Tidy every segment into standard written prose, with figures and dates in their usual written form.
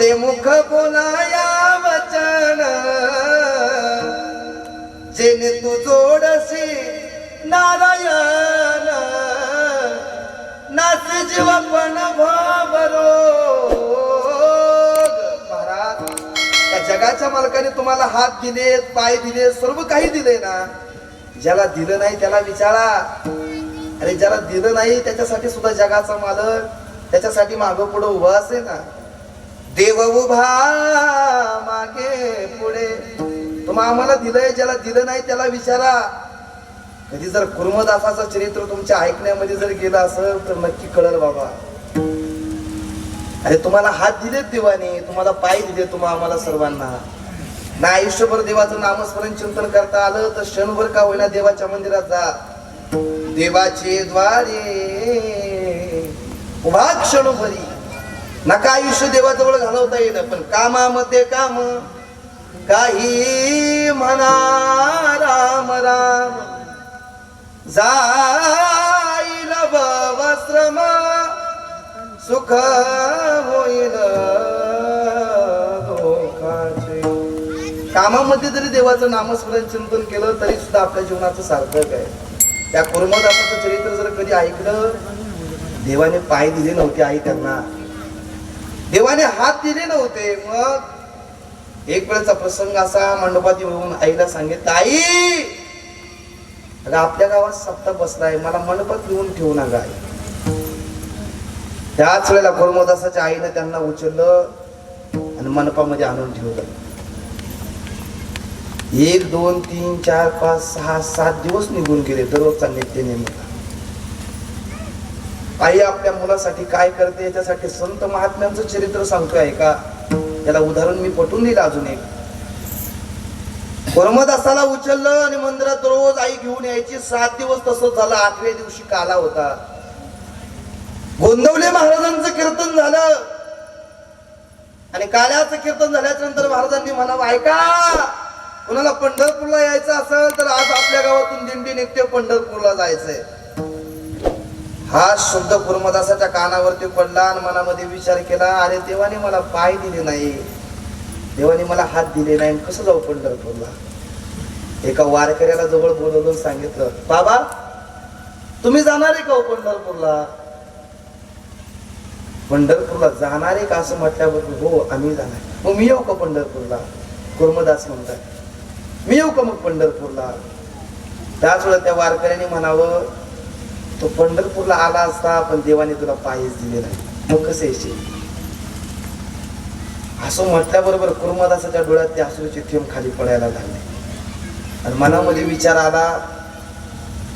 पुढे मुख बोलाया वचन जेने तू जोडसी नारायण नाच जीव पण भावरो. महाराज, या जगाच्या मालकाने तुम्हाला हात दिले, पाय दिले, सर्व काही दिले ना. ज्याला दिलं नाही त्याला विचारा. अरे ज्याला दिलं नाही त्याच्यासाठी सुद्धा जगाचा मालक त्याच्यासाठी मागं पुढे उभा असेल ना. देव उभा मागे पुढे. तुम्हाला आम्हाला दिलंय, ज्याला दिलं नाही त्याला विचारा. कधी जर कुर्मदासाचं चरित्र तुमच्या ऐकण्यामध्ये जर गेलं असेल तर नक्की कळलं बाबा. अरे तुम्हाला हात दिलेत देवाने, तुम्हाला पाय दिले, तुम्हा आम्हाला सर्वांना ना. आयुष्यभर देवाचं नामस्मरण चिंतन करता आलं तर क्षणभर का होईना देवाच्या मंदिरात जा. देवाचे द्वारे उभा क्षणभरी. नका आयुष्य देवाजवळ घालवता येईल, पण कामामध्ये काम काही म्हणा राम राम. जाईल वस्त्रम सुख होईल दुःखाचे. कामामध्ये जरी देवाचं नामस्मरण चिंतन केलं तरी सुद्धा आपल्या जीवनाचं सार्थक आहे. त्या कुर्मदासाचं चरित्र जर कधी ऐकलं, देवाने पाय दिले नव्हते आई त्यांना, देवाने हात दिले नव्हते. मग एक वेळचा प्रसंग असा, मंडपात येऊन आईला सांगितलं, आई अगं आपल्या गावात सप्ताह बसलाय, मला मंडपात येऊन ठेवू नका. त्याच वेळेला कुर्मदासाच्या आईने त्यांना उचललं आणि मंडपामध्ये आणून ठेवलं. 1 2 3 4 5 6 7 दिवस निघून गेले. दररोजचा नित्य नेमका. आई आपल्या मुलासाठी काय करते याच्यासाठी संत महात्म्यांचं चरित्र सांगतोय का. त्याला उदाहरण मी पटवून दिलं. अजून एक, कुर्मदासाला उचललं आणि मंदिरात रोज आई घेऊन यायची. 7 दिवस तसंच झालं. 8व्या दिवशी काला होता. गोंदवले महाराजांचं कीर्तन झालं आणि काल्याचं कीर्तन झाल्याच्या नंतर महाराजांनी म्हणावं, ऐका कुणाला पंढरपूरला यायचं असेल तर आज आपल्या गावातून दिंडी निघते, पंढरपूरला जायचंय. हा शब्द कुर्मदासाच्या कानावरती पडला आणि मनामध्ये विचार केला, अरे देवाने मला पाय दिले नाही, देवाने मला हात दिले नाही, कसं जाऊ पंढरपूरला. एका वारकऱ्याला जवळ बोलवून सांगितलं, बाबा तुम्ही जाणार आहे का हो पंढरपूरला. पंढरपूरला जाणार आहे का असं म्हटल्याबरोबर, हो आम्ही जाणार. मग मी येऊ का पंढरपूरला. कुर्मदास म्हणतात, मी येऊ का मग पंढरपूरला. त्याच वेळेला त्या वारकऱ्याने म्हणावं, तो पंढरपूरला आला असता पण देवाने तुला पायच दिले नाही, मग कसं येशील. असं म्हटल्याबरोबर कुर्मदासाच्या डोळ्यात ते अश्रूचे थेंब खाली पडायला लागले आणि मनामध्ये विचार आला,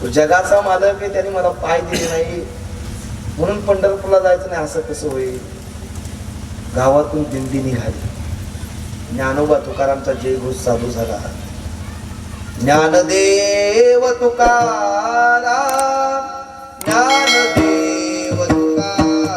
तो जगाचा मालक आहे, त्याने मला पाय दिले नाही म्हणून पंढरपूरला जायचं नाही, असं कसं होईल. गावातून दिंडी निघाली. ज्ञानोबा तुकारामचा जयघोष चालू झाला. ज्ञानदेव तुकाराम, ज्ञानदेव तुकाराम,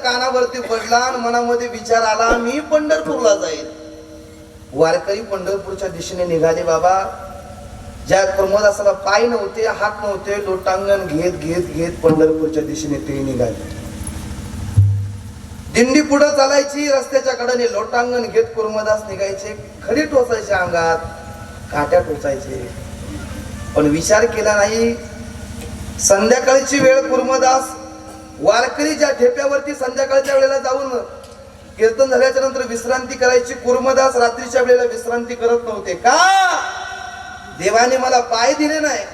कानावरती पडला आणि मनामध्ये विचार आला, मी पंढरपूरला जाईल. वारकरी पंढरपूरच्या दिशेने निघाले. बाबा ज्या कुर्मदासाला पाय नव्हते, हात नव्हते, लोटांगण घेत घेत घेत पंढरपूरच्या दिशेने ते निघाले. दिंडी पुढे चालायची, रस्त्याच्या कडेने लोटांगण घेत कुर्मदास निघायचे. खडी टोचायचे अंगात, काट्या टोचायचे, पण विचार केला नाही. संध्याकाळची वेळ, कुर्मदास वारकरी ज्या ठेप्यावरती संध्याकाळच्या वेळेला जाऊन कीर्तन झाल्याच्या नंतर विश्रांती करायची, कुर्मदास रात्रीच्या वेळेला विश्रांती करत नव्हते. का? देवाने मला पाय दिले नाही,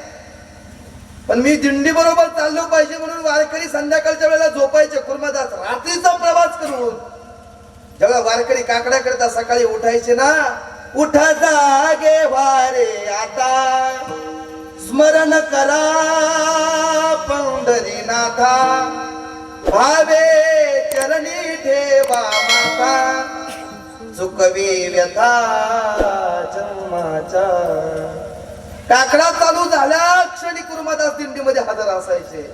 पण मी दिंडी बरोबर चाललो पाहिजे म्हणून वारकरी संध्याकाळच्या वेळेला झोपायचे. कुर्मदास रात्रीचा प्रवास करून जेव्हा वारकरी काकड्या करता सकाळी उठायचे ना, उठा जागे वारे आता, स्मरण करा पंढरीनाथा, भावे चरणी ठेवा माता, चुकवी व्यथा जन्माचा. काकडा चालू झाल्या क्षणी कुर्मदास दिंडीमध्ये हजर असायचे.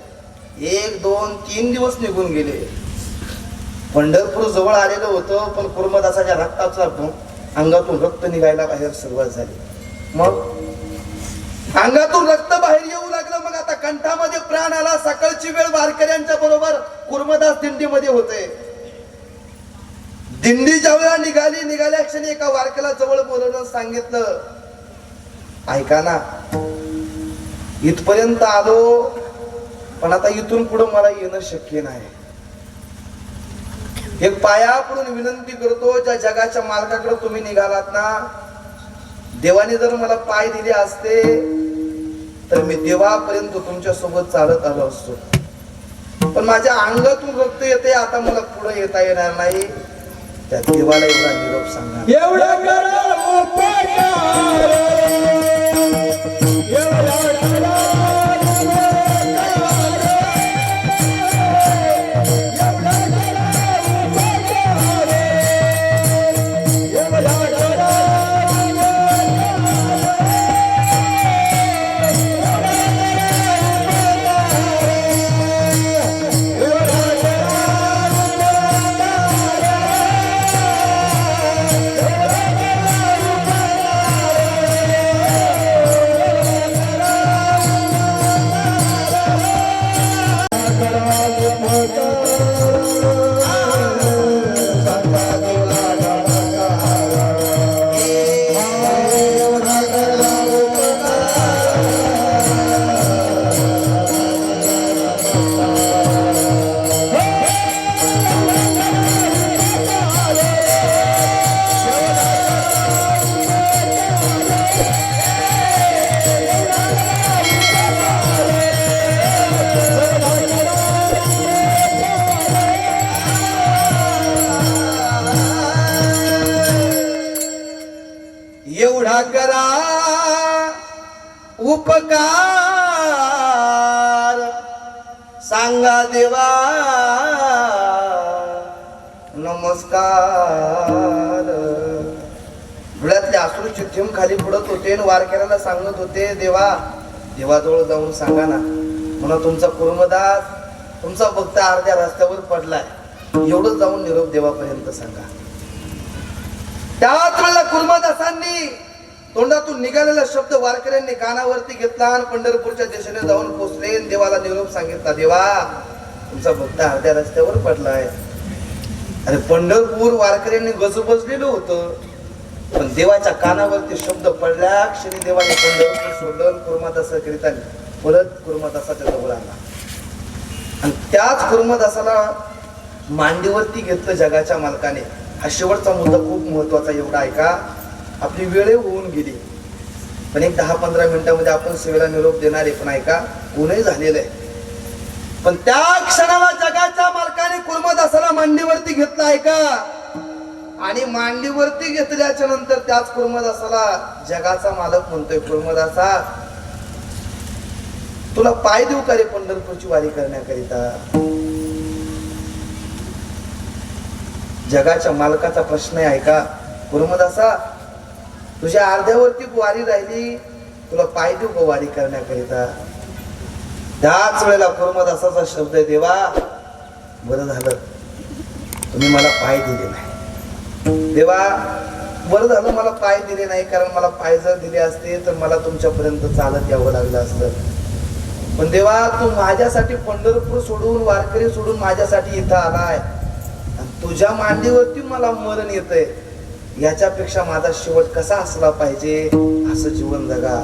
1, 2, 3 दिवस निघून गेले. पंढरपूर जवळ आलेलं होतं, पण कुर्मदासाच्या रक्ताचा अंगातून रक्त निघायला बाहेर सुरुवात झाली. मग अंगातून रक्त बाहेर येऊ लागलं. मग आता कंठामध्ये प्राण आला. सकाळची वेळ वारकऱ्यांच्या बरोबर कुर्मदास दिंडीमध्ये होते. दिंडी ज्यावेळेला निघाल्या क्षणी एका वारकऱ्याला जवळ बोलवून सांगितलं, ऐका ना, इथपर्यंत आलो, पण आता इथून पुढे मला येणं शक्य नाही. एक पाया पडून विनंती करतो, ज्या जगाच्या मालकाकडे तुम्ही निघालात ना, देवाने जर मला पाय दिले असते तर मी देवापर्यंत तुमच्या सोबत चालत आलो असतो, पण माझ्या अंगातून रक्त येते, आता मला पुढे येता येणार नाही. त्या देवाला एवढा निरोप सांगा. एवढा करा उपकार, सांगा देवा नमस्कार. डोळ्यातले अश्रूचे थेंब खाली पडत होते आणि वारकऱ्याला सांगत होते, देवाजवळ जाऊन सांगा ना, म्हणून तुमचा कुर्मदास, तुमचा भक्त अर्ध्या रस्त्यावर पडलाय, एवढं जाऊन निरोप देवापर्यंत सांगा. त्याच वेळेला कुर्मदासांनी तोंडातून निघालेला शब्द वारकऱ्यांनी कानावरती घेतला आणि पंढरपूरच्या दिशेने जाऊन पोचले. देवाला निरोप सांगितला, देवा तुमचा भक्त अर्ध्या रस्त्यावर पडलाय. अरे पंढरपूर वारकऱ्यांनी गजबजलेलं होतं, पण देवाच्या कानावरती शब्द पडल्या क्षणी देवाने पंढरपूर सोडलं. कुर्मदासाकरिता परत कुर्मदासाच्या जवळ आला आणि त्याच कुर्मदासाला मांडीवरती घेतलं जगाच्या मालकाने. हा शेवटचा मुद्दा खूप महत्वाचा, एवढा ऐका. आपली वेळ होऊन गेली, पण एक 10-15 मिनिटांमध्ये आपण सेवेला निरोप देणार आहे. पण ऐका, ऊनही झालेलं आहे. पण त्या क्षणाला जगाच्या मालकाने कुर्मदासाला मांडीवरती घेतलं ऐका, आणि मांडीवरती घेतल्याच्या नंतर त्याच कुर्मदासाला जगाचा मालक म्हणतोय, कुर्मदासा तुला पाय देऊ का रे पंढरपूरची वारी करण्याकरिता? जगाच्या मालकाचा प्रश्न आहे ऐका, कुर्मदासा तुझ्या अर्ध्यावरती वारी राहिली, तुला पाय देऊ का वारी करण्याकरिता? त्याच वेळेला कुर्मदासाचा शब्द आहे, देवा बरं झालं तुम्ही मला पाय दिले नाही. देवा बरं झालं मला पाय दिले नाही, कारण मला पाय जर दिले असते तर मला तुमच्यापर्यंत चालत यावं लागलं असतं. पण देवा तू माझ्यासाठी पंढरपूर सोडून, वारकरी सोडून माझ्यासाठी इथं आलाय, तुझ्या मांडीवरती मला मरण येतंय. याच्यापेक्षा माझा शेवट कसा असला पाहिजे असं जीवन जगा.